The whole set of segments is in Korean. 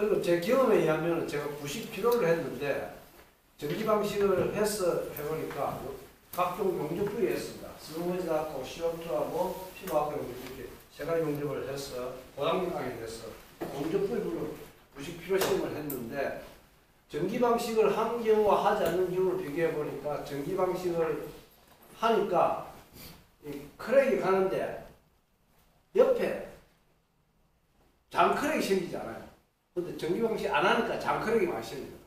그리고 제 경험에 의하면 제가 90kg를 했는데 전기 방식을 해보니까 각종 용접 부위였습니다. 스무머지하고 CO2하고 피부하고 이렇게 세 가지 용접을 해서 고당력하게 돼서 용접 부위로 90kg 시험을 했는데 전기 방식을 한 경우와 하지 않는 경우를 비교해 보니까 전기 방식을 하니까 이 크랙이 가는데 옆에 장크랙이 생기지 않아요. 근데 전기 방식 안 하니까 장크랙이 많이 생깁니다.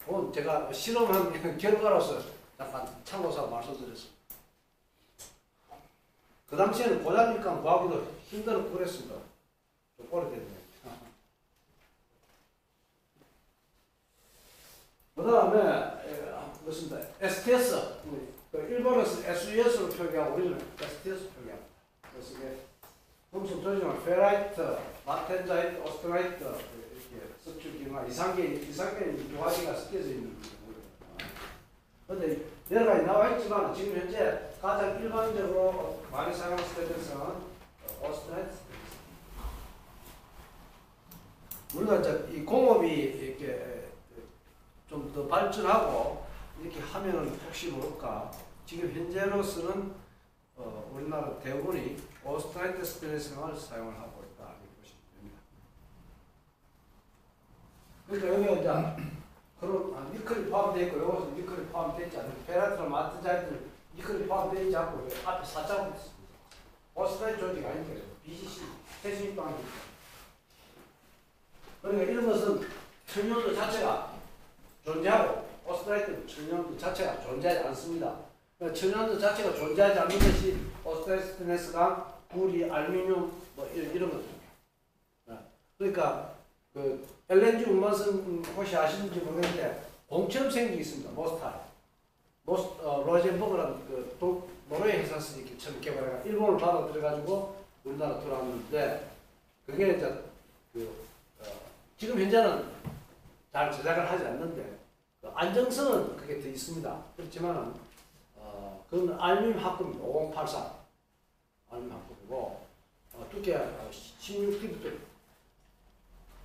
그건 제가 실험한 결과로서 약간 참고서 말씀드렸습니다. 그 당시에는 고자직감 구하기도 힘들었고 그랬습니다. 좀 오래됐네요. 그 다음에 그렇습니다. STS 일본에서 SUS로 표기하고 우리는 STS 표기합니다. 그래서 이게 금속 조직은 페라이트, 마텐자이트, 오스테라이트 이렇게 섭출기가 이상계 두 가지가 섞여져 있는 거고요. 그런데 여러 가지 나와 있지만 지금 현재 가장 일반적으로 많이 사용하는 스테디스는 오스테라이트. 우리가 이제 이 공업이 이렇게 좀 더 발전하고 이렇게 하면은 혹시 모를까 지금 현재로서는 우리나라 대부분이 오스트라이트 스테레스를 사용을 하고 있다 이렇게 보시면 됩니다. 그러니까 여기가 이제 그런 니켈이 포함되어 있고 여기서 니켈이 포함되어 있지 않고 페라트나 마트자이트 니켈이 포함되어 있지 않고 앞에 사자가 있습니다. 오스트라이트 조직이 아니니까 BCC 태수입방이 있다. 그러니까 이런 것은 천연도 자체가 존재하고 오스트라이트 천연도 자체가 존재하지 않습니다. 그러니까 천연도 자체가 존재하지 않는 것이 오스트라이트스가 구리, 알루미늄 뭐 이런 것들입니다. 그러니까 그 LNG 운반선 혹시 아시는지 모르겠는데 공처럼 생긴 게 있습니다. 모스타, 로젠버그라는 그 노르웨이 회사에서 이렇게 처음 개발해가 일본을 받아 들여가지고 우리나라 들어왔는데 그게 이제 지금 현재는 잘 제작을 하지 않는데 그 안정성은 그게 더 있습니다. 그렇지만은 그건 알루미늄 합금입니다. 5083 알루미늄 합금이고 두께가 16T부터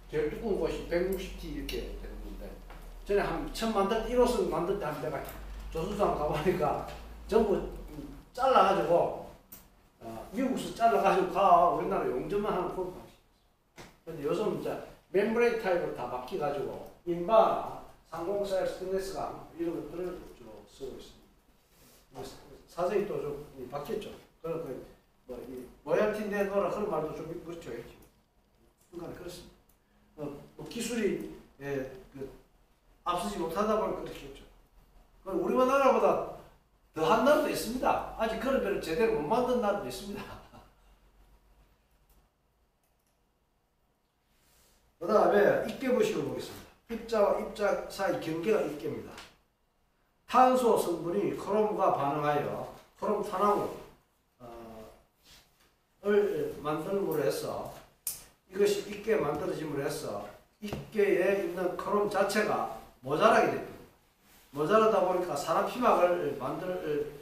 제일 두꺼운 곳이 160T 이렇게 되는 건데 전에 처음 만들 1호선 만들 때 한 내가 조수장 가보니까 전부 잘라가지고 미국에서 잘라가지고 우리나라 용접만 하는 그런 방식. 근데 요즘 이제 멤브레인 타입으로 다 바뀌어가지고 인바나 상공사일 스테인리스가 이런 것들을 주로 쓰고 있습니다. 사정이 또 좀 바뀌었죠. 그래서 로얄티인데 넣어라 그런 말도 좀 그렇죠. 그러니까 그렇습니다. 기술이 앞서지 못하다 보면 그렇게 했죠. 우리나라보다 더한 나라도 있습니다. 아직 그런 배를 제대로 못 만든 나라도 있습니다. 그 다음에 입계부식을 보겠습니다. 입자와 입자 사이 경계가 입계입니다. 탄소 성분이 크롬과 반응하여 크롬 탄화물을 만듦으로 해서 이것이 입계에 만들어짐으로 해서 입계에 있는 크롬 자체가 모자라게 됩니다. 모자라다 보니까 산화 피막을 만들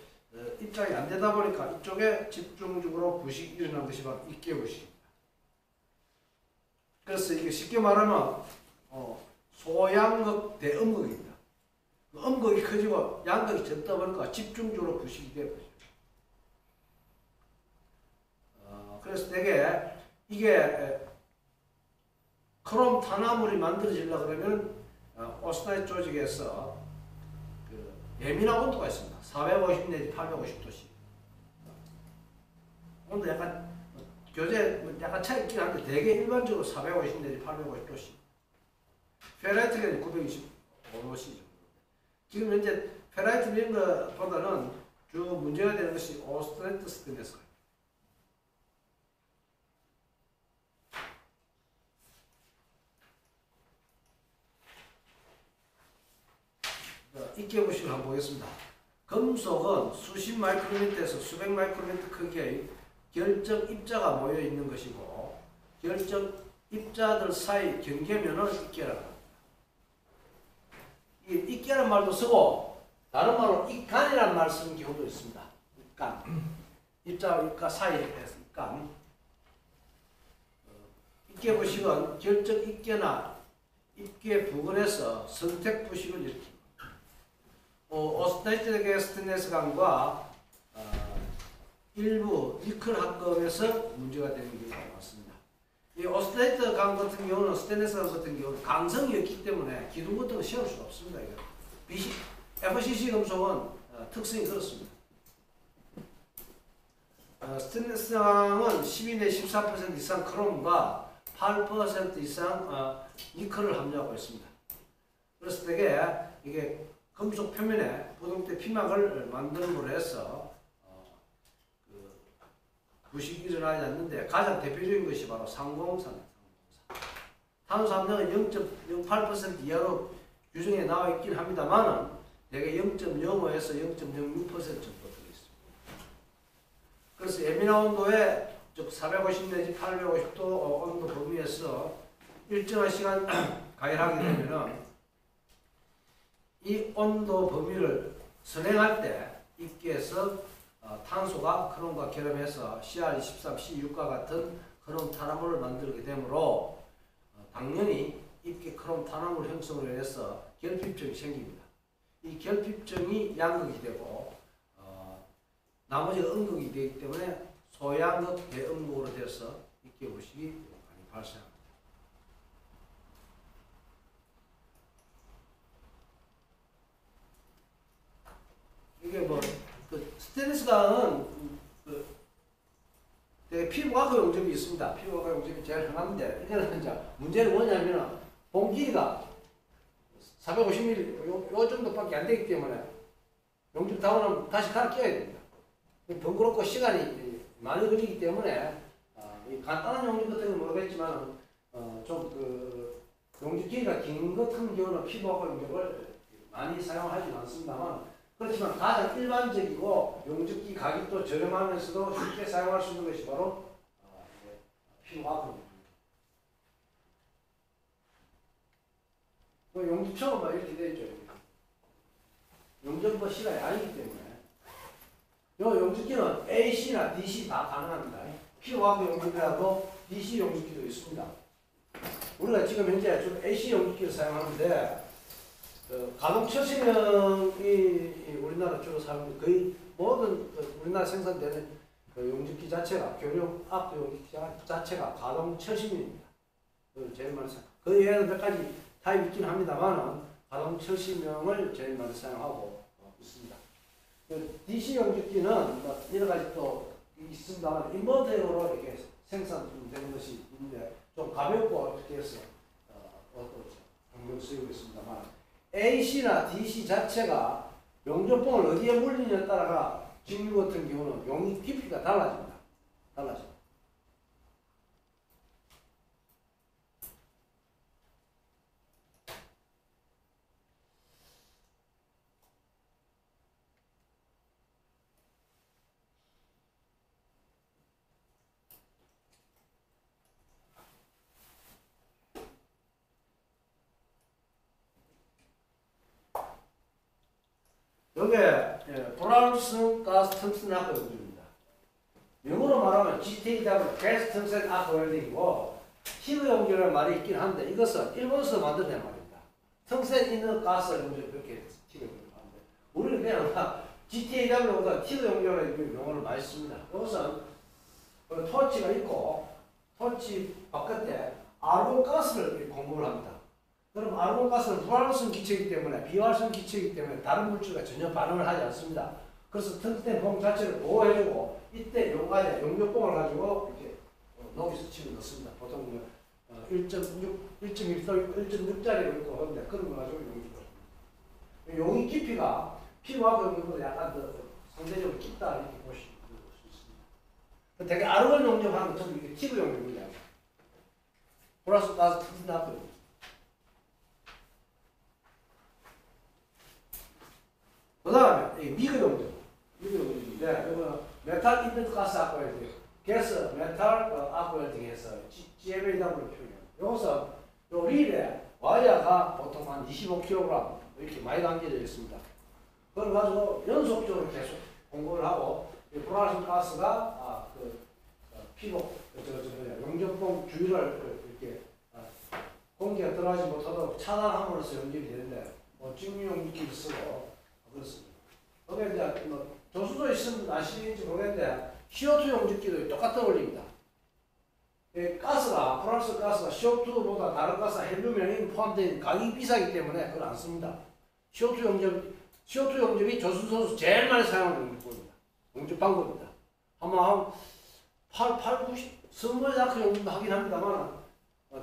입장이 안 되다 보니까 이쪽에 집중적으로 부식이 일어난 것이 바로 입계 부식입니다. 그래서 이게 쉽게 말하면 소양극 대음극입니다. 음극이 커지고 양극이 적다 보니까 집중적으로 부식이 되어버리죠. 그래서 되게 이게 크롬 탄화물이 만들어지려고 그러면 오스트라이트 조직에서 예민한 온도가 있습니다. 450 내지 850도씨. 온도 약간 교재 약간 차이 있긴 한데 되게 일반적으로 450 내지 850도씨. 페라이트가 925도씨. 지금 현재 페라이트 이런 것보다는 주 문제가 되는 것이 오스트라이트 스테인리스. 입계부식을 한번 보겠습니다. 금속은 수십 마이크로미터에서 수백 마이크로미터 크기의 결정 입자가 모여 있는 것이고 결정 입자들 사이 경계면을 입계라고 합니다. 이 입계라는 말도 쓰고 다른 말로 입간이라는 말을 쓰는 경우도 있습니다. 입간. 입자와 입가 사이에 대해서 입간. 입계 부식은 결정 입계나 입계 부근에서 선택 부식을 일으킵니다. 오스테이트계 스테인레스관과 일부 니켈 합금에서 문제가 되는 경우가 많습니다. 이 오스테이트 강 같은 경우는 스테인레스 강 같은 경우는 강성이었기 때문에 기둥 같은 거 씌울 수가 없습니다. FCC 금속은 특성이 그렇습니다. 스테인레스 강은 12 내 14% 이상 크롬과 8% 이상 니켈을 함유하고 있습니다. 그래서 되게 이게 금속 표면에 부동태 피막을 만듦으로 해서 부식이 일어나지 않는데 가장 대표적인 것이 바로 상공산입니다. 탄소함량은 0.08% 이하로 규정에 나와 있긴 합니다만은 대개 0.05에서 0.06% 정도 되겠습니다. 그래서 예민한 온도에 즉 450 내지 850도 온도 범위에서 일정한 시간 가열하게 되면은 이 온도 범위를 선행할 때 입계에서 탄소가 크롬과 결합해서 CR23, C6과 같은 크롬 탄화물을 만들게 되므로 당연히 입계 크롬 탄화물 형성으로 인해서 결핍증이 생깁니다. 이 결핍증이 양극이 되고 나머지가 음극이 되기 때문에 소양극 대음극으로 돼서 입계 부식이 많이 발생합니다. 이게 뭐 스테인리스 강은 되게 피부과학 용접이 있습니다. 피부과학 용접이 제일 흔한데 이제는 이제 문제는 뭐냐면 봉 길이가 450mm 요 정도밖에 안 되기 때문에 용접 다운하면 다시 갈아 끼워야 됩니다. 번거롭고 시간이 많이 걸리기 때문에 이 간단한 용접 같은 건 모르겠지만 좀 용접 길이가 긴 것 같은 경우는 피부과학 용접을 많이 사용하지는 않습니다만 그렇지만 가장 일반적이고 용접기 가격도 저렴하면서도 쉽게 사용할 수 있는 것이 바로 피부과학입니다. 용접처럼 막 이렇게 되어 있죠. 용접법 시간이 아니기 때문에 이 용접기는 AC나 DC 다 가능합니다. 피부과학 용접기라도 DC 용접기도 있습니다. 우리가 지금 현재 좀 AC 용접기를 사용하는데 가동 철심형이 우리나라 주로 사용하는 거의 모든 우리나라 생산되는 용접기 자체가 교류 압 용접기 자체가 가동 철심형입니다. 제일 많이 사용. 그 외에는 몇 가지 타입이 있긴 합니다만 가동 철심형을 제일 많이 사용하고 있습니다. DC 용접기는 여러 가지 또 있습니다만 인버터로 이렇게 생산되는 것이 있는데 좀 가볍고 이렇게 해서 쓰이고 있습니다만. AC나 DC 자체가 용접봉을 어디에 물리냐에 따라가 직류 같은 경우는 용이 깊이가 달라집니다. 이게 브라운슨 가스 텅스텐 아크 용접입니다. 영어로 말하면 GTW 가스 텅스텐 아크 웰딩이고 티그 용접이라는 말이 있긴 한데 이것은 일본에서 만든 말입니다. 텅스텐 있는 가스 용접 이렇게 티그 용접하는데 우리는 그냥 GTAW보다 티그 용접이라는 용어를 많이 씁니다. 이것은 토치가 있고 토치 바깥에 아르곤 가스를 공급을 합니다. 그럼 아르곤 가스는 불활성 기체이기 때문에 비활성 기체이기 때문에 다른 물질과 전혀 반응을 하지 않습니다. 그래서 텅스텐 봉 자체를 보호해주고 이때 요 안에 용접봉을 가지고 이렇게 녹이서 집어 넣습니다. 보통 1.6짜리로 있고 그런데 그런 거 가지고 용접을. 용이 깊이가 피부하고 용접보다 약간 더 상대적으로 깊다 이렇게 보실 수 있습니다. 되게 아르곤 용접하는 건 이게 티그 용접입니다. 플러스 가스 텅스텐 아크. 그 다음에 미그 용접인데 이거 메탈 인벤트 가스 아크 웰딩, 가스 메탈 아크 웰딩에서 GMAW를 표현해요. 여기서 요 릴에 와이어가 보통 한 25kg 이렇게 많이 담겨져 있습니다. 그걸 가지고 연속적으로 계속 공급을 하고 불활성 가스가 피복 용접봉 주위를 이렇게 공기가 들어가지 못하도록 차단함으로써 용접이 되는데 뭐 증류용기를 쓰고 그렇습니다. 그게 이제 뭐 조수도 있으면 아시는지 모르겠는데 CO2 용접기도 똑같은 원리입니다. 가스가 프랑스 가스가 CO2보다 다른 가스가 헬륨이 포함된 가격이 비싸기 때문에 그걸 안 씁니다. CO2 용접이 조수소에서 제일 많이 사용하는 용접법입니다. 용접 방법입니다. 아마 한 8, 90, 20번 이상 용접도 하긴 합니다만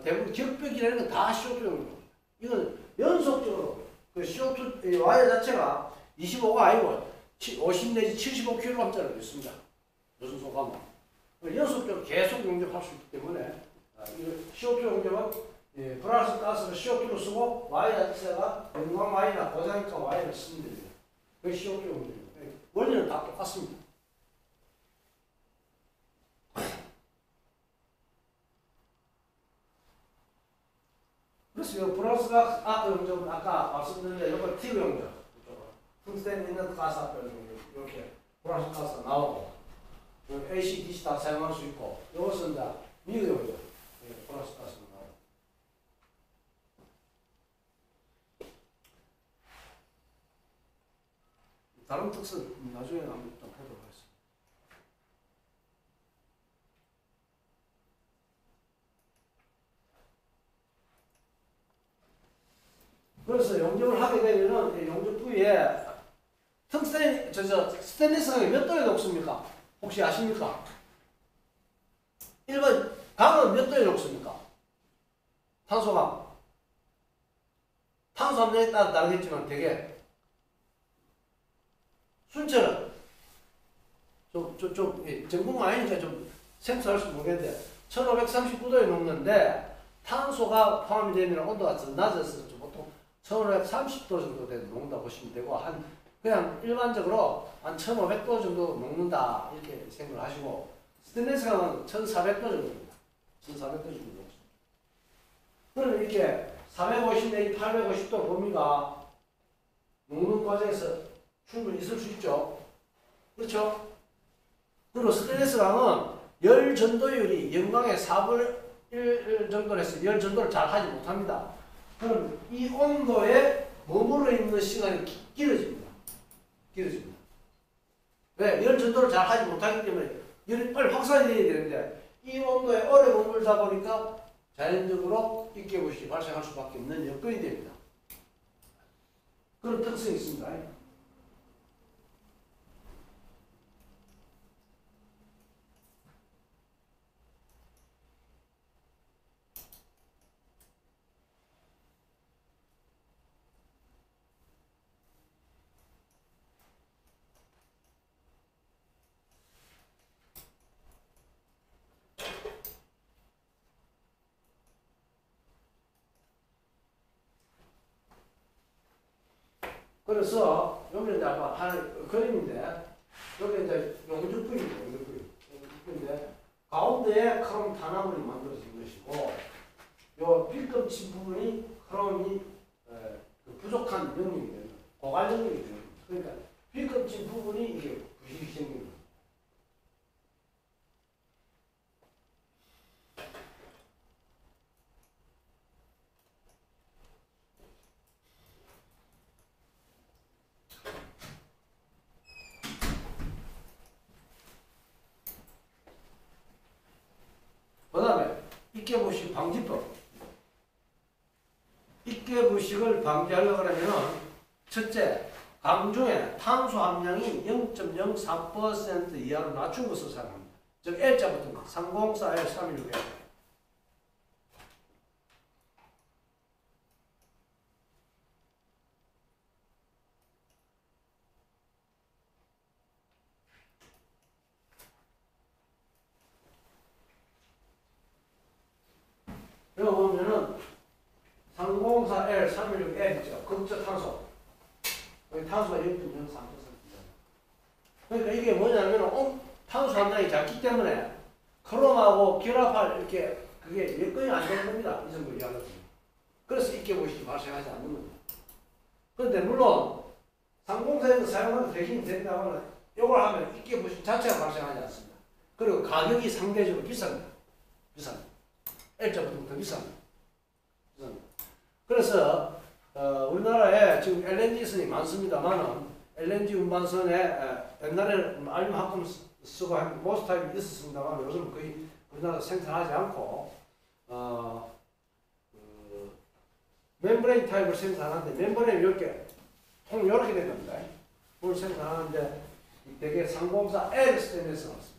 대부분 격벽이라는 건 다 CO2 용접입니다. 이건 연속적으로 그 CO2 와이어 자체가 25가 아니고 50 내지 75kg짜리도 있습니다. 조수소 가면 연속적으로 계속 용접할 수 있기 때문에 CO2 용접은 프랑스 가스를 CO2로 쓰고 와이어 자체가 연광 와이어나 고자니까 와이어를 쓰면 됩니다. 그게 CO2 용접입니다. 원리는 다 똑같습니다. 그래서 프랑스 가스 용접은 아까 말씀드렸는데 이거 티브 용접, 퉁스텐 있는 가스 앞에 이렇게 프랑스 가스가 나오고 AC, DC 다 사용할 수 있고 이것은 이제 미국 용접, 프랑스 가스가 나오고 다른 특성 나중에 한번 좀 해보도록 하겠습니다. 그래서 용접을 하게 되면은 용접 부위에 스테인리스가 몇 도에 녹습니까? 혹시 아십니까? 1번 강은 몇 도에 녹습니까? 탄소가 탄소 함량에 따라 다르겠지만 되게 순철은 전공만 아니니까 좀 생소할지 모르겠는데 1539도에 녹는데 탄소가 포함이 되면 온도가 더 낮아서 보통 1530도 정도 되는 녹는다 보시면 되고 그냥 일반적으로 한 1500도 정도 녹는다 이렇게 생각을 하시고 스테인리스가 1400도 정도입니다. 1400도 정도 녹습니다. 그러면 이렇게 450 내지 850도 범위가 녹는 과정에서 충분히 있을 수 있죠. 그렇죠? 그리고 스테인리스랑은 열 전도율이 영광의 4분의 1 정도로 해서 열 전도를 잘 하지 못합니다. 그럼 이 온도에 머무르 있는 시간이 길어집니다. 왜? 열 전도를 잘 하지 못하기 때문에 열이 빨리 확산이 돼야 되는데 이 온도에 오래 머물다 보니까 자연적으로 입계부식이 발생할 수밖에 없는 여건이 됩니다. 그런 특성이 있습니다. 그래서 여기 이제 아까 한 그림인데 여기 이제 용접부입니다. 용접부인데 가운데에 크롬 탄화물이 만들어진 것이고 요 빌금친 부분이 크롬이 부족한 영역이에요. 고갈 영역이죠. 그러니까 빌금친 부분이 이게 부식이 생깁니다. 그 다음에 입계부식 방지법. 입계부식을 방지하려고 하면 첫째, 강중에 탄소 함량이 0.03% 이하로 낮춘 것을 사용합니다. 즉 L자 붙은 거 304L316L. 여기 보면은 304L316L 있죠. 극적 탄소. 여기 탄소가 0.03%입니다. 그러니까 이게 뭐냐면 탄소 함량이 작기 때문에 크롬하고 결합할 이렇게 그게 여건이 안 되는 겁니다. 이 정도 이해하거든요. 그래서 입계부식이 발생하지 않는 겁니다. 그런데 물론 304에서 사용하는 대신이 된다면 이걸 하면 입계부식 자체가 발생하지 않습니다. 그리고 가격이 상대적으로 비쌉니다. L자보다 더 비쌉니다. 그래서 우리나라에 지금 LNG선이 많습니다만은 LNG 운반선에 옛날에는 알루미늄 쓰고 한 모스 타입이 있었습니다만 요즘 거의 우리나라 생산하지 않고 멤브레인 타입을 생산하는데 멤브레인 이렇게 통 이렇게 된 겁니다. 그걸 생산하는데 되게 상공사 L 스테인레스 나왔습니다.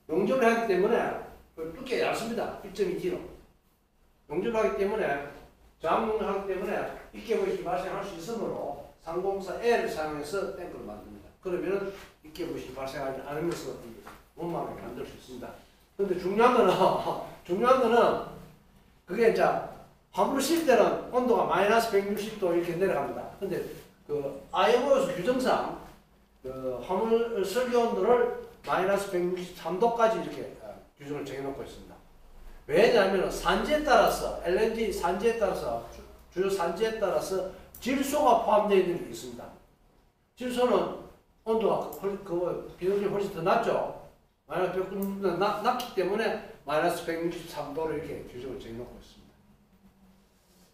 용접을 하기 때문에 두께 얇습니다. 1.2kg. 용접을 하기 때문에 저항용을 하기 때문에 입계부식이 발생할 수 있으므로 상공사 L을 사용해서 탱크를 만듭니다. 그러면은 입계부식이 발생하지 않으면서 원만하게 만들 수 있습니다. 근데 중요한 거는 그게 이제 화물을 실 때는 온도가 마이너스 160도 이렇게 내려갑니다. 근데 그 IMO에서 규정상 그 화물 설계 온도를 마이너스 163도까지 이렇게 규정을 정해놓고 있습니다. 왜냐하면 산지에 따라서 LNG 산지에 따라서 주요 산지에 따라서 질소가 포함되어 있는 게 있습니다. 질소는 온도가 비용이 훨씬 더 낮죠. 마이너스 160도 낮기 때문에 마이너스 163도로 이렇게 규정을 정해놓고 있습니다.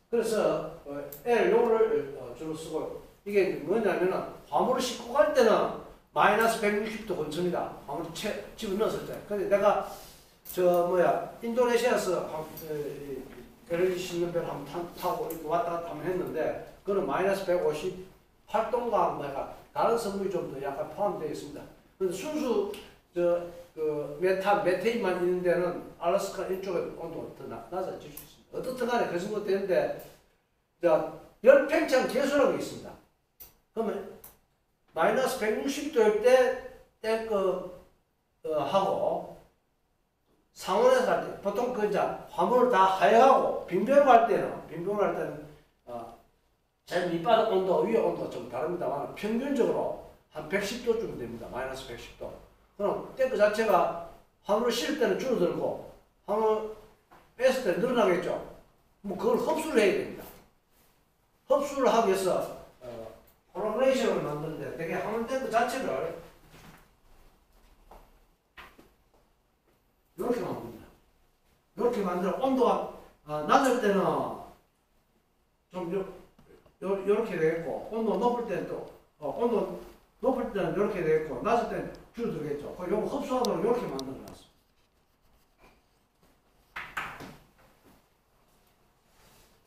그래서 L 요거를 주로 쓰고 이게 뭐냐면은 화물을 싣고 갈 때는 마이너스 160도 근처입니다. 화물을 집어넣었을 때. 근데 내가 인도네시아에서 LNG 싣는 배를 한번 타고 이렇게 왔다 갔다 한번 했는데 그거는 마이너스 158도인가 내가 다른 성분이 좀 더 약간 포함되어 있습니다. 그런데 순수 메테인만 있는 데는 알래스카 이쪽에 온도가 더 낮아질 수 있습니다. 어떻든 간에 그 정도 되는데 열 팽창 계수라는 게 있습니다. 그러면 마이너스 160도일 때 탱크 하고 상온에서 할 때 보통 그 이제 화물을 다 하여하고 빈병을 할 때는 제일 밑바닥 온도 위에 온도가 좀 다릅니다만 평균적으로 한 110도쯤 됩니다. 마이너스 110도. 그럼 탱크 자체가 화물을 실 때는 줄어들고 화물 뺐을 때 늘어나겠죠. 뭐 그걸 흡수를 해야 됩니다. 흡수를 하기 위해서 콜라보레이션을 만드는데 되게 화물 탱크 자체를 이렇게 만듭니다. 이렇게 만들어 온도가 낮을 때는 좀 이렇게 되겠고 온도 높을 때는 또 온도 높을 때는 이렇게 되겠고 낮을 때는 줄어들겠죠. 그 요거 흡수하도록 이렇게 만들어 놨습니다.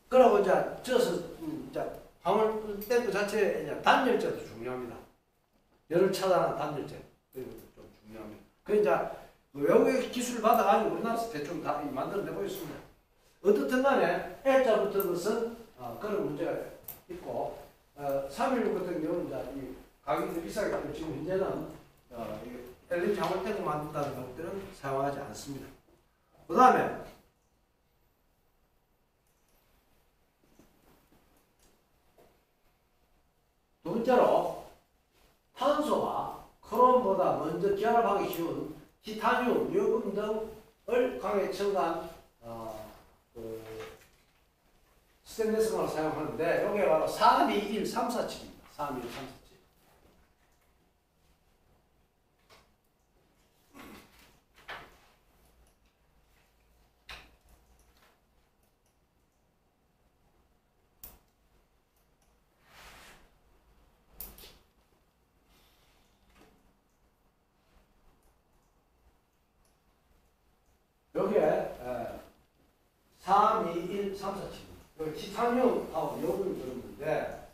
그리고 이제 쪄서 이제 화물 탱크 자체의 이제 단열재도 중요합니다. 열을 차단하는 단열재 그리고 좀 중요합니다. 그 이제 외국의 기술을 받아가지고 우리나라에서 대충 다 만들어내고 있습니다. 어떻든 간에 L자 붙은 것은 그런 문제가 있고 316 같은 경우는 이제 이 가격이 비싸기 때문에 지금 현재는 LNG 화물 탱크 만든다는 것들은 사용하지 않습니다. 그 다음에 두 번째로 탄소와 크롬보다 먼저 결합하기 쉬운 티타늄, 유금 등을 강에 첨가한 스테인리스만을 사용하는데 여기에 바로 321347입니다. 321347. 여기에 321347. 여기 티타늄하고 요금이 들었는데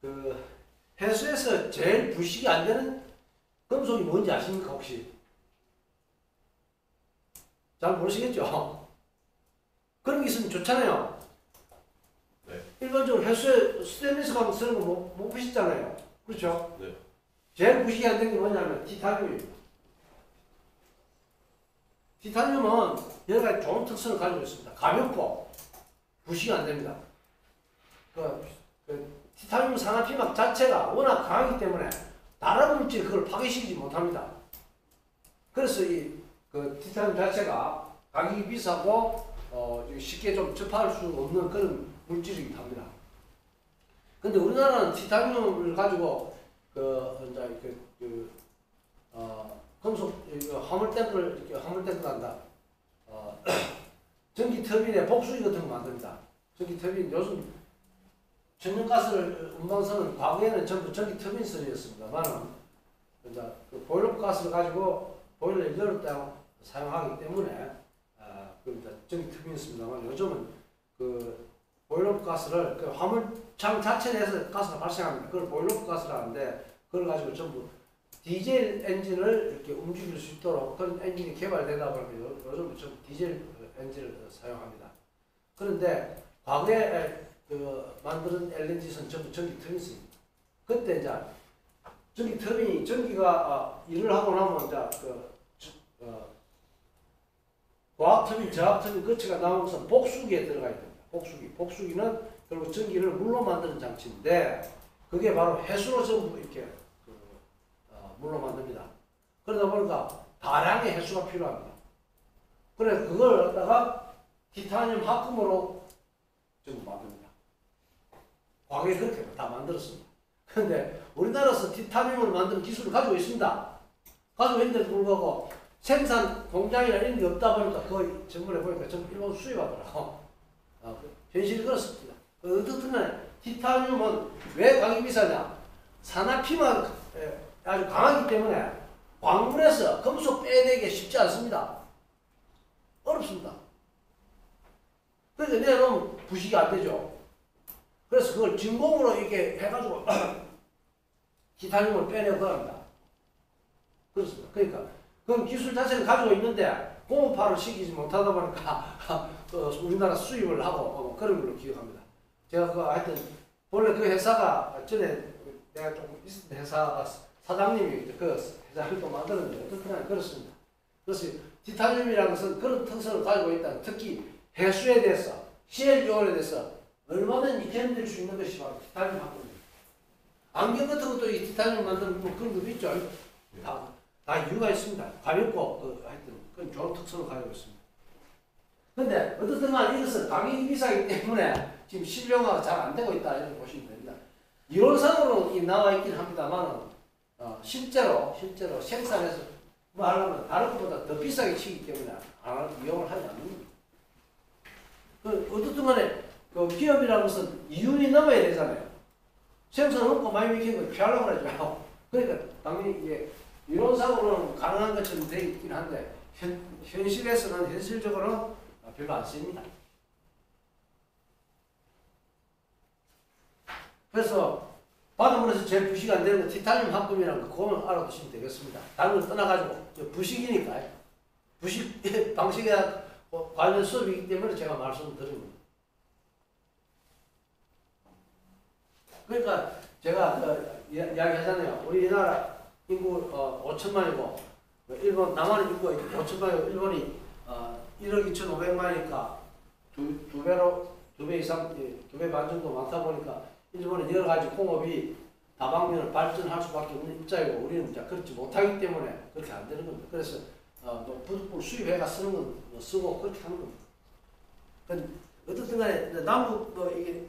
그 해수에서 제일 부식이 안 되는 금속이 뭔지 아십니까 혹시? 잘 모르시겠죠? 그런 게 있으면 좋잖아요. 네. 일반적으로 해수에 스테인리스 가면 쓰는 거 못 보시잖아요. 그렇죠? 네. 제일 부식이 안 되는 게 뭐냐면 티타늄입니다. 티타늄은 여러 가지 좋은 특성을 가지고 있습니다. 가볍고 부식이 안 됩니다. 티타늄 산화피막 자체가 워낙 강하기 때문에 다른 물질이 그걸 파괴시키지 못합니다. 그래서 그 티타늄 자체가 가격이 비싸고 쉽게 좀 접할 수 없는 그런 물질이기도 합니다. 근데 우리나라는 티타늄을 가지고 금속 화물 탱크를 이렇게 화물 탱크 한다. 전기 터빈에 복수기 같은 거 만듭니다. 전기 터빈 요즘 천연가스를 운반선은 과거에는 전부 전기 터빈선이었습니다만은 이제 그 보일러 가스를 가지고 보일러를 열을 때 사용하기 때문에 전기 터빈이었습니다만 요즘은 그 보일러 가스를 그 화물창 자체 내에서 가스가 발생합니다. 그걸 보일러 가스를 하는데 그걸 가지고 전부 디젤 엔진을 이렇게 움직일 수 있도록 그런 엔진이 개발되다 보니까 요즘 좀 디젤 엔진을 사용합니다. 그런데 과거에 그 만드는 LNG선 전부 전기 터빈입니다. 그때 이제 전기 터빈이 전기가 일을 하고 나면 이제 고압 터빈, 저압 터빈 거치가 나오면서 복수기에 들어가야 됩니다. 복수기는 결국 전기를 물로 만드는 장치인데 그게 바로 해수로 전부 이렇게 물로 만듭니다. 그러다 보니까 다량의 해수가 필요합니다. 그래서 그걸 갖다가 티타늄 합금으로 전부 만듭니다. 과거에 그렇게 다 만들었습니다. 그런데 우리나라에서 티타늄을 만드는 기술을 가지고 있습니다. 가지고 있는데도 불구하고 생산 공장이나 이런 게 없다 보니까 거의 전번에 보니까 전부 일본 수입하더라고. 현실이 그렇습니다. 어떻든 간에 티타늄은 왜 가격이 비싸냐? 산화피만 아주 강하기 때문에 광물에서 금속 빼내기 쉽지 않습니다. 어렵습니다. 그러니까 내놓으면 부식이 안 되죠. 그래서 그걸 진공으로 이렇게 해가지고 티타늄을 빼내고 합니다. 그렇습니다. 그러니까 그건 기술 자체를 가지고 있는데 공업화를 시키지 못하다 보니까 우리나라 수입을 하고 그런 걸로 기억합니다. 제가 하여튼 원래 그 회사가 전에 내가 조금 있었던 회사 사장님이 그 회사를 또 만들었는데 어떻게 그렇습니다. 그래서 티타늄이라는 것은 그런 특성을 가지고 있다. 특히 해수에 대해서 CL기온에 대해서 얼마든지 견딜 수 있는 것이 바로 티타늄 합금입니다. 안경 같은 것도 이 티타늄 만드는 그런 것도 있죠. 다 이유가 있습니다. 가볍고 하여튼 그런 좋은 특성을 가지고 있습니다. 근데 어떻든 간에 이것은 가격이 비싸기 때문에 지금 실용화가 잘 안 되고 있다 이렇게 보시면 됩니다. 이론상으로는 나와 있긴 합니다만 실제로 생산해서 뭐 하려면 다른 것보다 더 비싸게 치기 때문에 이용을 하지 않습니다. 어떻든 간에 기업이라는 것은 이윤이 넘어야 되잖아요. 생산 없고 많이 먹히는 걸 피하려고 하죠. 그러니까 당연히 이게 이론상으로는 가능한 것처럼 되어 있긴 한데 현실에서는 현실적으로 별로 안 씁니다. 그래서 바닷물에서 제일 부식 안 되는 건 티타늄 합금이라는 거 그거만 알아두시면 되겠습니다. 다른 걸 떠나가지고 부식이니까 부식 방식에 관련 수업이기 때문에 제가 말씀드립니다. 그러니까 제가 이야기하잖아요. 우리나라 인구 5천만이고 일본 남한 인구 5천만이고 일본이 1억 2,500만이니까 두 배 이상, 2배 반 정도 많다 보니까 일본은 여러 가지 공업이 다방면을 발전할 수밖에 없는 입장이고 우리는 이제 그렇지 못하기 때문에 그렇게 안 되는 겁니다. 그래서 부득불 수입해가 쓰는 건 쓰고 그렇게 하는 겁니다. 어떻든 간에 남북 이게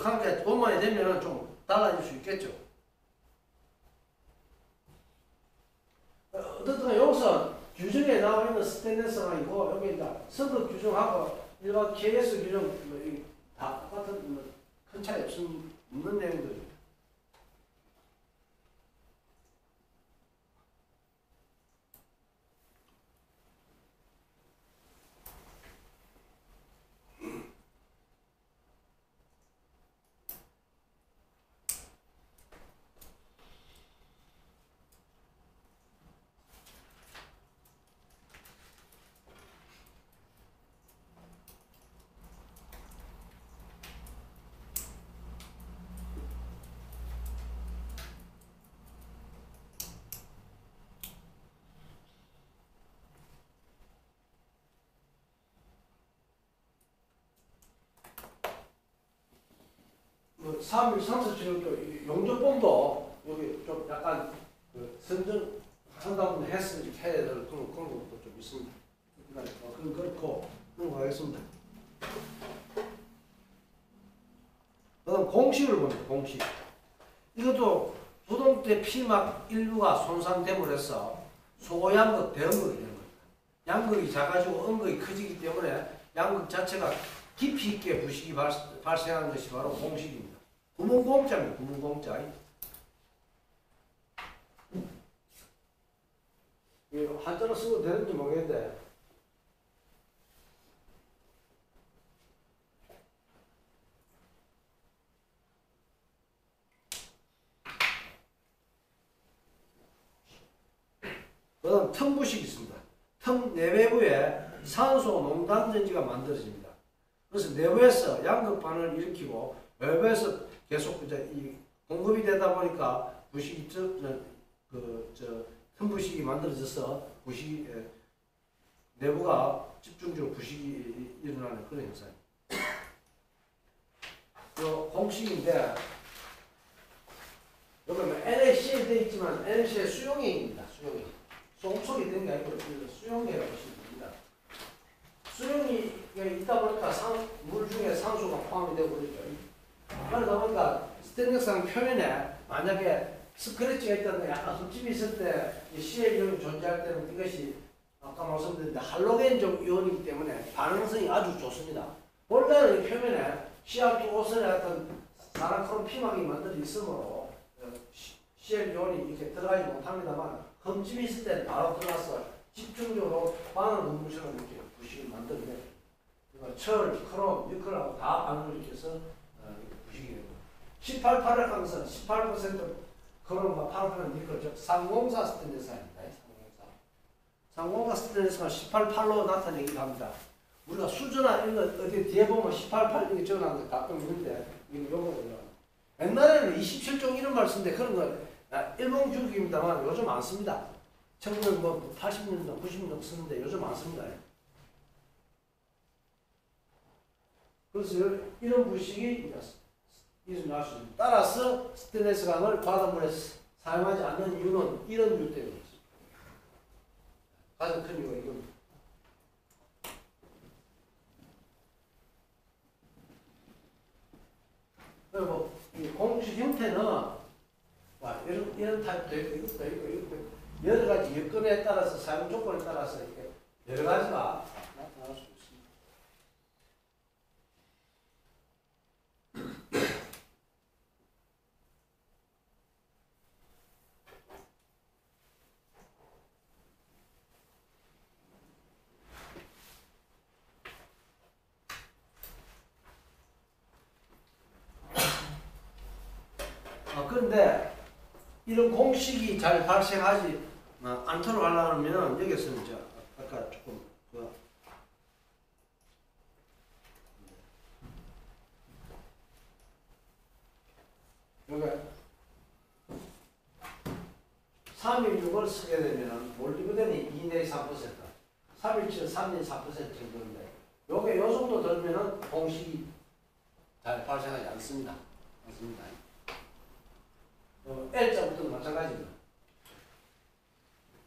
관계 돈만이 되면 좀 달라질 수 있겠죠. 어떻든 간에 여기서 규정에 나와 있는 스테인리스가 있고 여기 이제 성급 규정하고 일반 KS 규정 다 똑같은 큰 차이 없는 내용들입니다. 상습지역도 용접봉도 여기 좀 약간 선정 한다면 했으면 이렇게 해야 될 그런 것도 좀 있습니다. 그건 그렇고 넘어가겠습니다. 그다음 공식을 보죠. 공식. 이것도 부동태 피막 일부가 손상됨으로 해서 소양극, 대음극이 되는 겁니다. 양극이 작아지고 음극이 커지기 때문에 양극 자체가 깊이 있게 부식이 발생하는 것이 바로 공식입니다. 구문공자입니다. 구문공자. 한자로 쓰고 되는지 모르겠는데 그 다음 틈부식이 있습니다. 틈 내외부에 산소 농단전지가 만들어집니다. 그래서 내부에서 양극반응을 일으키고 외부에서 계속 이제 이 공급이 되다 보니까 부식이 틈부식이 만들어져서 부식이 내부가 집중적으로 부식이 일어나는 그런 현상입니다. 공식인데 여기 NaCl 되어 있지만 NaCl 수용액입니다. 수용액. 솜속이 된 게 아니고 수용액이라고 보시면 됩니다. 수용이 있다 보니까 물 중에 산소가 포함이 되고 그러죠. 그러다 보니까 스테인리스상 표면에 만약에 스크래치가 있다든가 약간 흠집이 있을 때 CL 이온이 존재할 때는 이것이 아까 말씀드렸는데 할로겐적 이온이기 때문에 반응성이 아주 좋습니다. 원래는 이 표면에 CR2O3의 같은 산화크롬 피막이 만들어 있으므로 CL 이온이 이렇게 들어가지 못합니다만 흠집이 있을 때 바로 들어가서 집중적으로 반응 분무처럼 이렇게 부식을 만들어내요. 그러니까 철, 크롬, 니켈하고 다 반응을 일으켜서 부식이 됩니다. 18,8을 항상 18% 크롬과 8% 니켈, 즉 상공사 스테인리스입니다. 상공사 스테인리스가 18,8로 나타내기도 합니다. 우리가 수저나 이런 거 어디 뒤에 보면 18,8 이렇게 적어놓은 거 가끔 있는데 이거 옛날에는 27종 이런 말 쓰는데 그런 거 일봉주기입니다만 요즘 안 씁니다. 1980년도, 90년도 쓰는데 요즘 안 씁니다. 그래서 이런 부식이 일어날 수 있습니다. 따라서 스테인리스 강을 바닷물에 사용하지 않는 이유는 이런 이유 때문입니다. 가장 큰 이유가 이겁니다. 그리고 이 공식 형태는 이런 타입도 있고 이것도 있고 여러 가지 여건에 따라서 사용 조건에 따라서 이렇게 여러 가지가 나타날 수 있습니다. 그런데 이런 공식이 잘 발생하지 않도록 하려면 여기서는 이제 아까 조금 여기 316을 쓰게 되면 몰리브덴이 2 내지 3%, 317은 3 내지 4% 정도인데 요게 요 정도 들면은 공식이 잘 발생하지 않습니다. L자부터도 마찬가지입니다.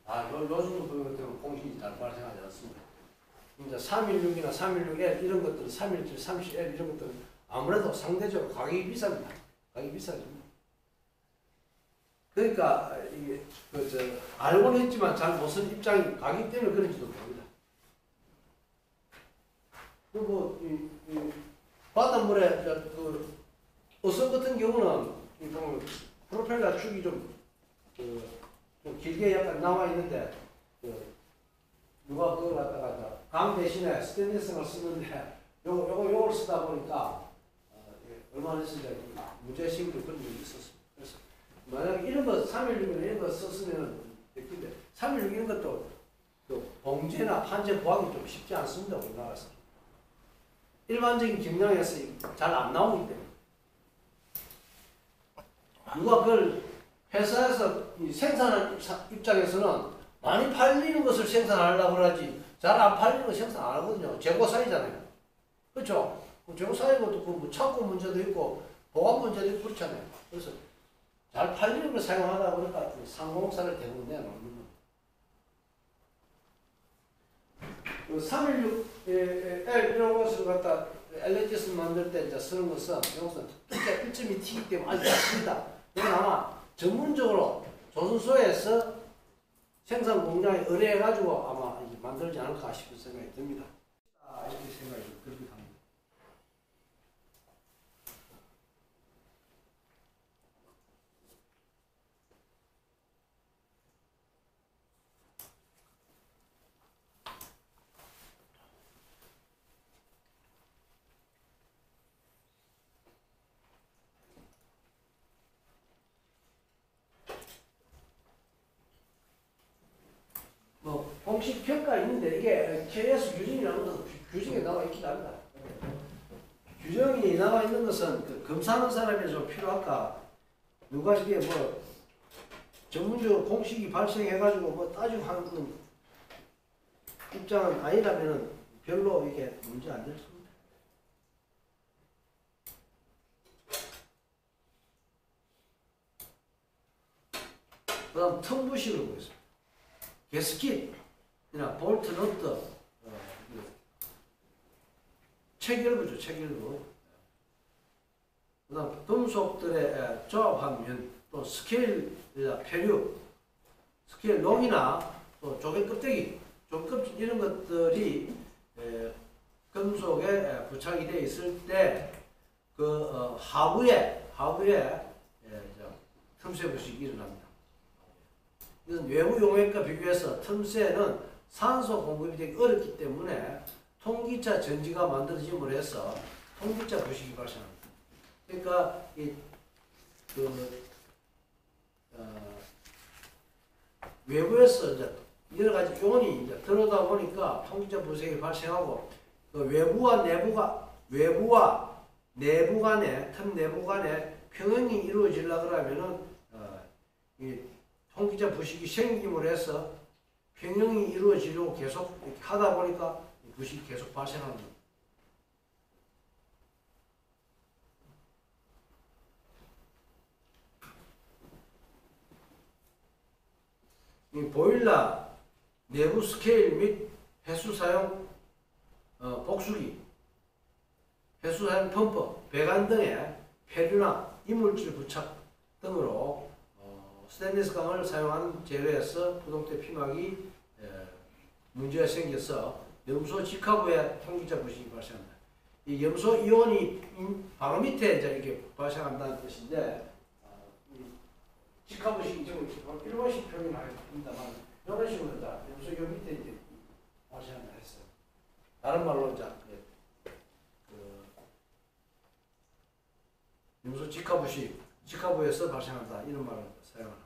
요 정도 보면 공식이 잘 발생하지 않습니다. 이제 316이나 316L 이런 것들은 317, 30L 이런 것들은 아무래도 상대적으로 가격이 비쌉니다. 가격이 비싸죠. 그러니까 이게 알고는 했지만 잘 못 쓴 입장이 가격 때문에 그런지도 모릅니다. 그리고 이 바닷물에 어선 같은 경우는 프로펠러 축이 좀 길게 약간 나와 있는데 누가 그걸 갖다가 강 대신에 스테인리스를 쓰는데 요걸 쓰다 보니까 얼마나 했는데 문제식으로 그런 일이 있었습니다. 그래서 만약에 이런 거 316이나 이런 거 썼으면 됐는데 316 이런 것도 봉제나 판재 구하기 좀 쉽지 않습니다. 우리나라에서 일반적인 경량에서 잘 안 나오기 때문에 누가 그걸 회사에서 생산하는 입장에서는 많이 팔리는 것을 생산하려고 그러지 잘 안 팔리는 거 생산 안 하거든요. 재고사이잖아요. 그렇죠? 재고사이고 또 창고 문제도 있고 보관 문제도 있고 그렇잖아요. 그래서 잘 팔리는 걸 사용하다 보니까 상공사를 대부분 내놓는 거예요. 316L 이런 것을 갖다 LHS 만들 때 이제 쓰는 것은 이것은 1.2T이기 때문에 아주 작습니다. 이건 아마 전문적으로 조선소에서 생산 공장에 의뢰해가지고 아마 만들지 않을까 싶은 생각이 듭니다. 이렇게 생각이 들기도 합니다. 뭐 공식 평가 있는데 이게 KS 규정이라는 것은 규정에 나와 있기도 합니다. 규정이 나와 있는 것은 그 검사하는 사람이 좀 필요할까? 누가 이게 뭐 전문적으로 공식이 발생해가지고 뭐 따지고 하는 입장은 아니라면은 별로 이게 문제 안 될 겁니다. 그 다음 텀부식을 보겠습니다. 게스킷이나 볼트 너트, 체결부죠, 체결부. 그 다음 금속들의 조합하면 또 스케일 표류, 스케일 롱이나 또 조개 껍데기, 이런 것들이 금속에 부착이 되어 있을 때 그 하부에 틈새 부식이 일어납니다. 이건 외부 용액과 비교해서 틈새는 산소 공급이 되기 어렵기 때문에 통기차 전지가 만들어짐으로 해서 통기차 부식이 발생합니다. 그러니까 외부에서 이제 여러 가지 요인이 이제 들어오다 보니까 통기차 부식이 발생하고 그 외부와 내부 간에 틈 내부 간에 평형이 이루어지려고 그러면은 이 통기차 부식이 생김으로 해서 평형이 이루어지려고 계속 하다 보니까 부식이 계속 발생하는 겁니다. 이 보일러 내부 스케일 및 해수 사용 복수기, 해수 사용 펌프, 배관 등의 폐류나 이물질 부착 등으로 스테인리스 강을 사용하는 재료에서 부동태 피막이 문제가 생겨서 염소 직하부에 통기차 부식이 발생합니다. 이 염소 이온이 바로 밑에 이제 이렇게 발생한다는 뜻인데 직하 부식이 지금 일본식 표현을 합니다만 이런 식으로 다 염소 요 밑에 이제 발생한다 했어요. 다른 말로 이제 염소 직하 부식, 직하부에서 발생한다 이런 말을 사용을 합니다.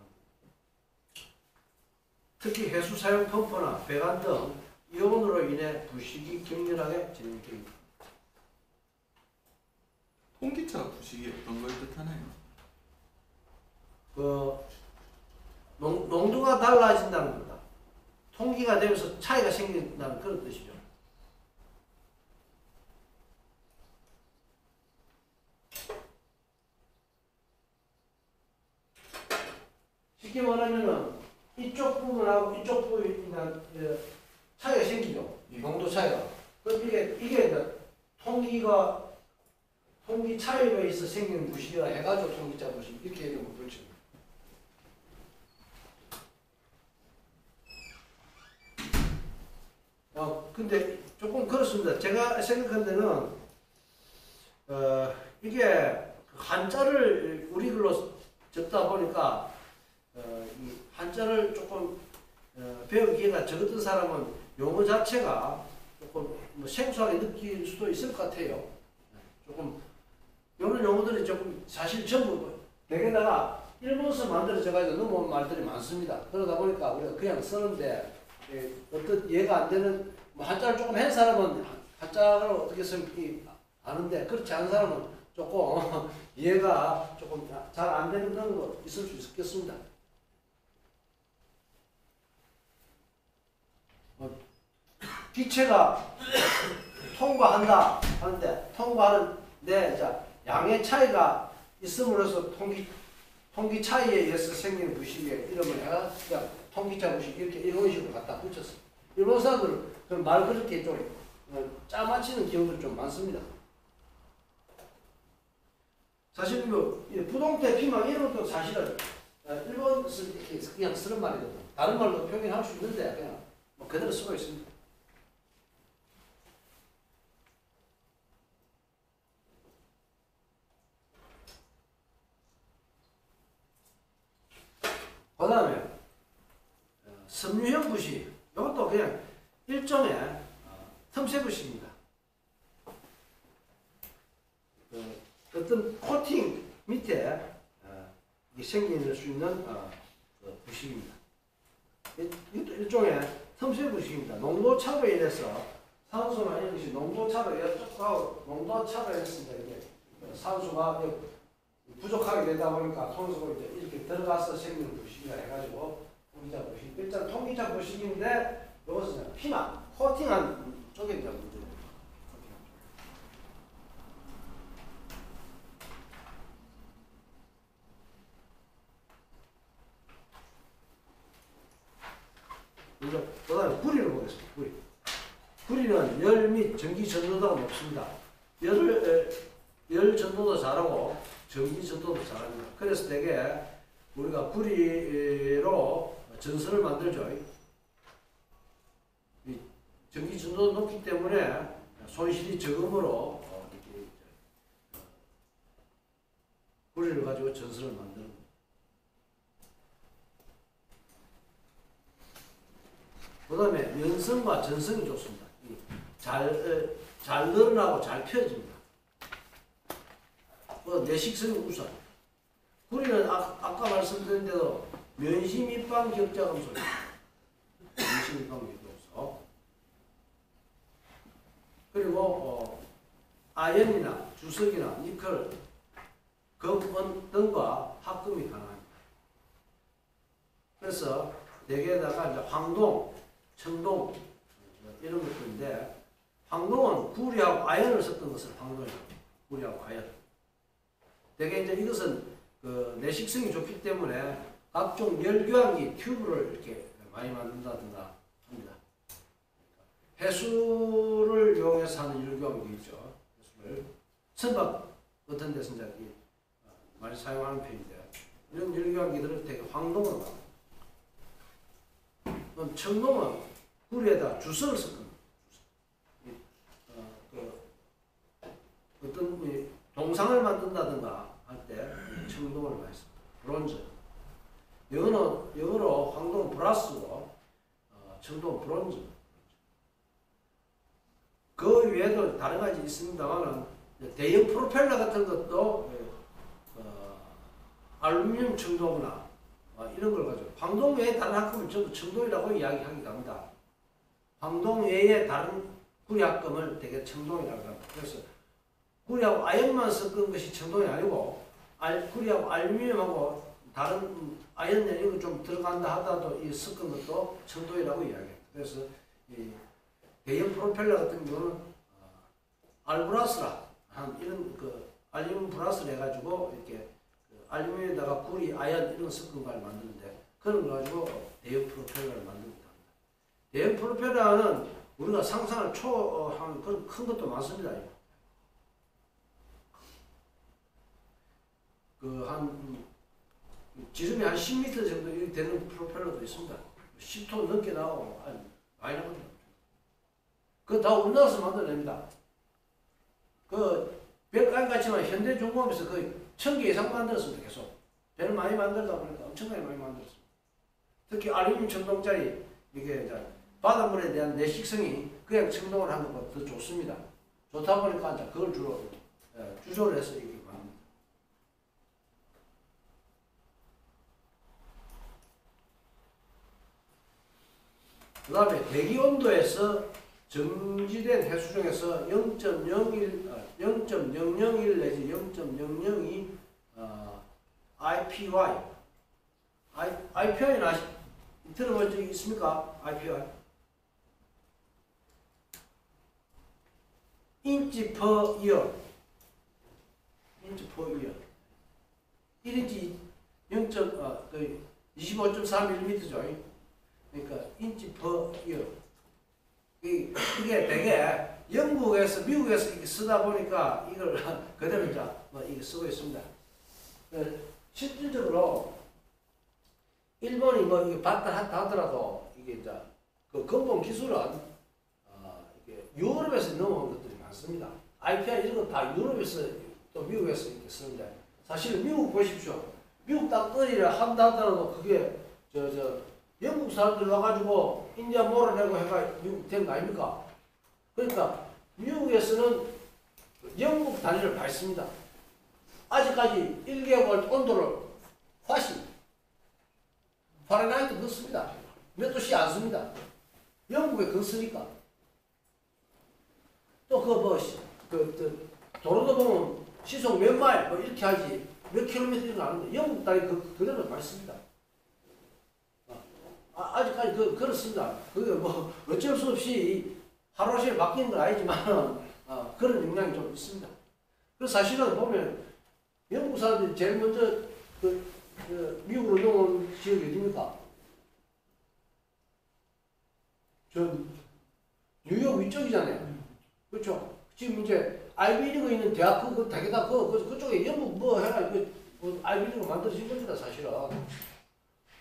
특히 해수 사용 펌프나 배관 등 이온으로 인해 부식이 격렬하게 진행됩니다. 통기차 부식이 어떤 걸 뜻하나요? 농도가 달라진다는 겁니다. 통기가 되면서 차이가 생긴다는 그런 뜻이죠. 쉽게 말하면은 이쪽 부분하고 이쪽 부분이 차이가 생기죠. 농도 차이가. 그럼 이게 이제 통기 차이가 있어 생긴 부식이라 해가지고 통기차 부식 이렇게 이름을 붙입니다. 근데 조금 그렇습니다. 제가 생각한 데는 이게 한자를 우리 글로 적다 보니까 이 한자를 조금 배우기가 적었던 사람은 용어 자체가 조금 뭐 생소하게 느낄 수도 있을 것 같아요. 조금 이런 용어들이 조금 사실 전부 내게다가 일본어서 만들어져 가지고 넘어온 말들이 많습니다. 그러다 보니까 우리가 그냥 쓰는데 어떤 이해가 안 되는 뭐 한자를 조금 한 사람은 한자를 어떻게 쓰는지 아는데 그렇지 않은 사람은 조금 이해가 조금 잘 안 되는 그런 거 있을 수 있겠습니다. 기체가 통과한다 하는데 통과하는데 양의 차이가 있음으로써 통기 차이에 의해서 생기는 부식의 이름을 해가 그냥 통기차 부식 이런 식으로 갖다 붙였어. 일본 사람들은 그런 말 그렇게 좀 짜맞히는 경우들이 좀 많습니다. 사실 부동태 피막 이런 것도 사실은 일본에서 이렇게 그냥 쓰는 말이거든. 다른 말로 표현할 수 있는데 그냥 뭐 그대로 쓰고 있습니다. 다음에 섬유형 부식. 이것도 그냥 일종의 틈새 부식입니다. 어떤 코팅 밑에 생길 수 있는 부식입니다. 이것도 일종의 틈새 부식입니다. 농도차로 인해서 산소나 이런 것이 농도차로 이쪽하고 농도차로 인해서 이게 산소가 부족하게 되다 보니까 손수로 이제 이렇게 들어가서 생기는 부식이라 해가지고 통기자 부식. 일단 통기자 부식인데 이것은 피막 코팅한 쪽에 이제 문제예요. 이제 그다음에 구리를 보겠습니다. 구리. 구리는 열 및 전기 전도도가 높습니다. 열 전도도 잘하고 전기 전도도 잘합니다. 그래서 되게 우리가 구리로 전선을 만들죠. 이 전기 전도도 높기 때문에 손실이 적음으로 구리를 가지고 전선을 만드는 겁니다. 그 다음에 면성과 전성이 좋습니다. 잘 늘어나고 잘 펴집니다. 내식성이 우선. 구리는 아까 말씀드린 대로 면심입방 격자금속. 면심입방 격자금속. 그리고 아연이나 주석이나 니켈, 금은 등과 합금이 가능합니다. 그래서 대개다가 이제 황동, 청동 이런 것들인데 황동은 구리하고 아연을 섞은 것을 황동이라고 합니다. 구리하고 아연. 대개 이제 이것은 내식성이 좋기 때문에 각종 열교환기 튜브를 이렇게 많이 만든다든가 합니다. 해수를 이용해서 하는 열교환기 있죠. 해수를 선박 같은 데서 이제 많이 사용하는 편인데 이런 열교환기들은 되게 황동으로 나옵니다. 그럼 청동은 구리에다 주석을 섞습니다. 어떤 동상을 만든다든가 할 때 청동을 많이 씁니다. 브론즈. 영어로 황동은 브라스고 청동은 브론즈. 그 외에도 다른 가지 있습니다만은 대형 프로펠러 같은 것도 알루미늄 청동이나 이런 걸 가지고 황동 외에 다른 합금을 저도 청동이라고 이야기하기도 합니다. 황동 외에 다른 구리 합금을 되게 청동이라고 합니다. 그래서 구리하고 아연만 섞은 것이 청동이 아니고 구리하고 알루미늄하고 다른 아연 이런 거 좀 들어간다 하더라도 이 섞은 것도 청동이라고 이야기합니다. 그래서 이 대형 프로펠러 같은 경우는 알브라스라 한 이런 알루미늄 브라스를 해가지고 이렇게 알루미늄에다가 구리, 아연 이런 섞은 걸 만드는데 그런 거 가지고 대형 프로펠러를 만듭니다. 대형 프로펠러는 우리가 상상을 초한 그런 큰 것도 많습니다. 지름이 한 10m 정도 되는 프로펠러도 있습니다. 10톤 넘게 나오고 많이 나옵니다. 그거 다 우리나라에서 만들어냅니다. 별까지 같지만 현대중공업에서 거의 1000개 이상 만들었습니다. 계속. 배를 많이 만들다 보니까 엄청나게 많이 만들었습니다. 특히 알루미늄 청동짜리 이게 바닷물에 대한 내식성이 그냥 청동을 하는 것보다 더 좋습니다. 좋다 보니까 그걸 주로 주조를 해서 이렇게 만듭니다. 그 다음에 대기 온도에서 정지된 해수 중에서 0.001 내지 0.002 IPY IPY는 들어본 적이 있습니까? IPY 인치 per year 1인치 25.4mm죠. 그러니까 인치 per year 이게 되게 영국에서 미국에서 이렇게 쓰다 보니까 이걸 그대로 이제 이게 쓰고 있습니다. 실질적으로 일본이 이게 발달했다 하더라도 이게 이제 그 근본 기술은 이게 유럽에서 넘어온 것들이 많습니다. IPI 이런 거 다 유럽에서 또 미국에서 이렇게 쓰는데 사실 미국 보십시오. 미국 땅덩이를 한다 하더라도 그게 영국 사람들 와가지고 인디아 몰아내고 해가 미국 된 거 아닙니까? 그러니까 미국에서는 영국 단위를 밟습니다. 아직까지 1개월 온도를 화씨 파레나이트 넣습니다. 몇 도씨 안 씁니다. 영국에 그거 쓰니까. 또 도로도 보면 시속 몇 마일 뭐 이렇게 하지 몇 킬로미터 이런 거 아는데 영국 단위 그대로 밟습니다. 아직까지 그렇습니다. 그게 뭐 어쩔 수 없이 하루아침에 바뀌는 건 아니지만 그런 영향이 좀 있습니다. 그래서 사실은 보면 영국 사람들이 제일 먼저 미국으로 넘어온 지역이 어디입니까? 전 뉴욕 위쪽이잖아요. 그렇죠? 지금 이제 아이비리그 있는 대학 대개다 그쪽에 영국 뭐 해가지고 아이비리그 만들어진 겁니다, 사실은.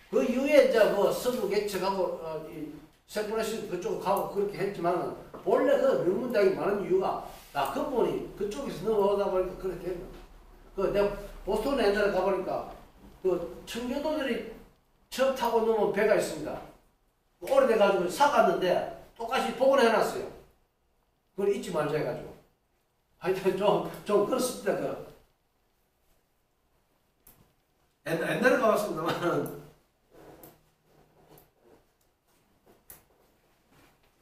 그 이후에 이제 서부 개척하고 샌프란시스코 그쪽으로 가고 그렇게 했지만 본래 그 명문 대학이 많은 이유가 다 근본이 그쪽에서 넘어오다 보니까 그렇게 됐나. 내가 보스턴에 옛날에 가보니까 그 청교도들이 처음 타고 넘은 배가 있습니다. 오래돼가지고 사갔는데 똑같이 복원해놨어요. 그걸 잊지 말자 해가지고. 하여튼 좀 그렇습니다. 옛날에 가봤습니다만.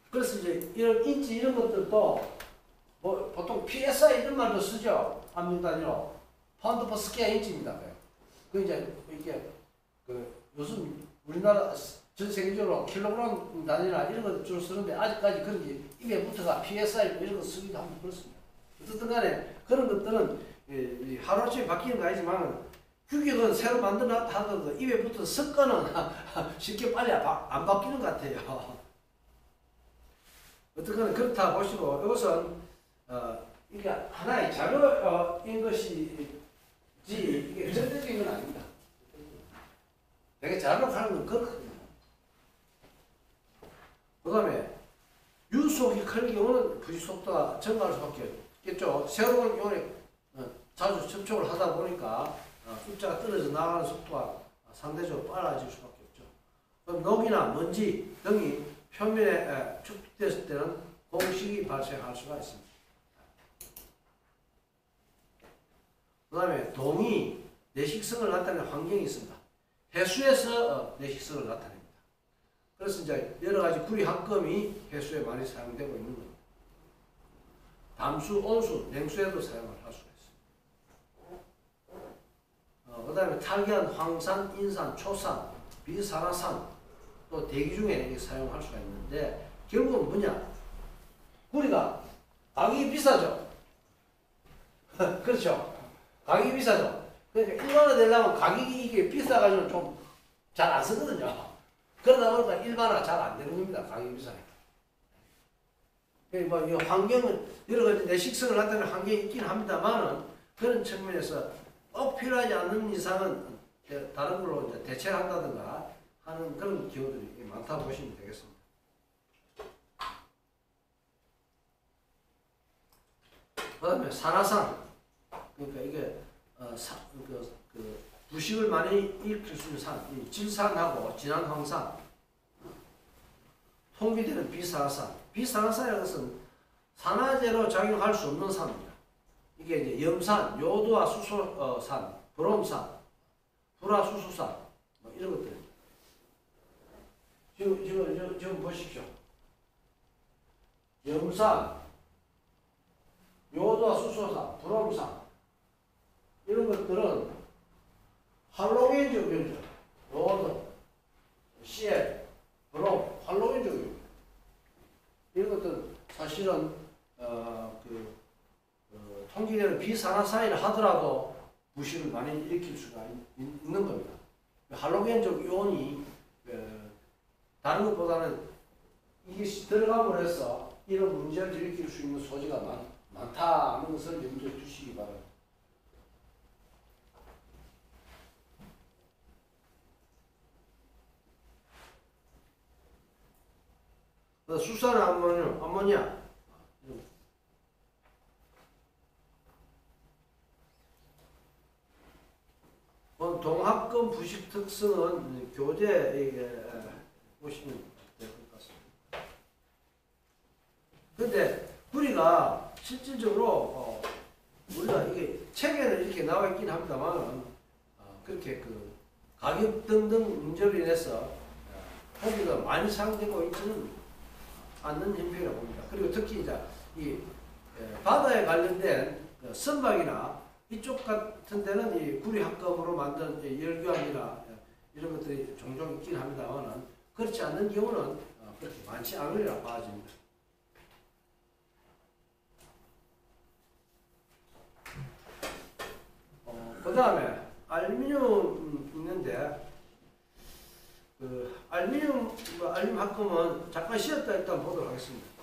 그래서 이제 이런 인지 이런 것들도 뭐 보통 PSI 이런 말도 쓰죠. 압력 단위로. 파운드 퍼 스퀘어 인치입니다. 그 이제 이게 요즘 우리나라 전 세계적으로 킬로그램 단위나 이런 거 주로 쓰는데 아직까지 그런 게 입에 붙어가 PSI 이런 거 쓰기도 하면 그렇습니다. 어쨌든 간에 그런 것들은 하루아침에 바뀌는 거 아니지만 규격은 새로 만들어 하더라도 입에 붙어서 습관은 쉽게 빨리 안 바뀌는 것 같아요. 어쨌든 그렇다 보시고 이것은 이게 하나의 자료인 것이지 이게 절대적인 건 아닙니다. 되게 자료로 하는 건 그렇거든요. 그 다음에 유속이 클 경우는 부지 속도가 증가할 수밖에 없겠죠. 새로운 요에 자주 접촉을 하다 보니까 숫자가 떨어져 나가는 속도가 상대적으로 빨라질 수밖에 없죠. 그럼 녹이나 먼지 등이 표면에 축적됐을 때는 공식이 발생할 수가 있습니다. 그 다음에 동이 내식성을 나타내는 환경이 있습니다. 해수에서 내식성을 나타냅니다. 그래서 이제 여러 가지 구리 합금이 해수에 많이 사용되고 있는 겁니다. 담수, 온수, 냉수에도 사용을 할 수가 있습니다. 그 다음에 탈기한 황산, 인산, 초산, 비산화산 또 대기 중에 사용할 수가 있는데 결국은 뭐냐? 구리가 가격이 비싸죠. 그렇죠. 가격이 비싸죠. 그러니까 일반화 되려면 가격이 이게 비싸가지고 좀 잘 안 쓰거든요. 그러다 보니까 일반화 잘 안 되는 겁니다. 가격이 비싸니까. 뭐, 이 환경은 여러 가지 내식성을 나타내는 환경이 있긴 합니다만은 그런 측면에서 꼭 필요하지 않는 이상은 다른 걸로 이제 대체한다든가 하는 그런 기호들이 많다고 보시면 되겠습니다. 그 다음에 산화산. 그러니까 이게 부식을 많이 일으킬 수 있는 산, 질산하고 진한 황산, 통비되는 비산화산. 비산화산이라는 것은 산화제로 작용할 수 없는 산입니다. 이게 이제 염산, 요도화 수소산, 브롬산, 불화수소산 뭐 이런 것들. 지금 보십시오. 염산, 요도화 수소산, 브롬산 이런 것들은 할로겐 적용이죠. 요도, CL, 브롬, 할로겐 적용입니다. 이런 것들은 사실은 통기되는 비산화산이라 하더라도 부식을 많이 일으킬 수가 있는 겁니다. 할로겐적 이온이 다른 것보다는 이것이 들어감으로 해서 이런 문제를 일으킬 수 있는 소지가 많다는 것을 염두에 두시기 바랍니다. 수산 암모니아. 동합금 합금 부식 특성은 교재 이게 보시면 될 것 같습니다. 근데 우리가 실질적으로 우리가 이게 책에는 이렇게 나와 있긴 합니다만 그렇게 그 가격 등등 문제로 인해서 고기가 많이 사용되고 있지는 않는 형편이라고 봅니다. 그리고 특히 이제 이 바다에 관련된 선박이나 이쪽 같은 데는 이 구리 합금으로 만든 열교함이나 이런 것들이 종종 있긴 합니다만 그렇지 않는 경우는 그렇게 많지 않으리라 봐집니다. 그 다음에 알루미늄 있는데 그 알루미늄 합금은 잠깐 쉬었다 일단 보도록 하겠습니다.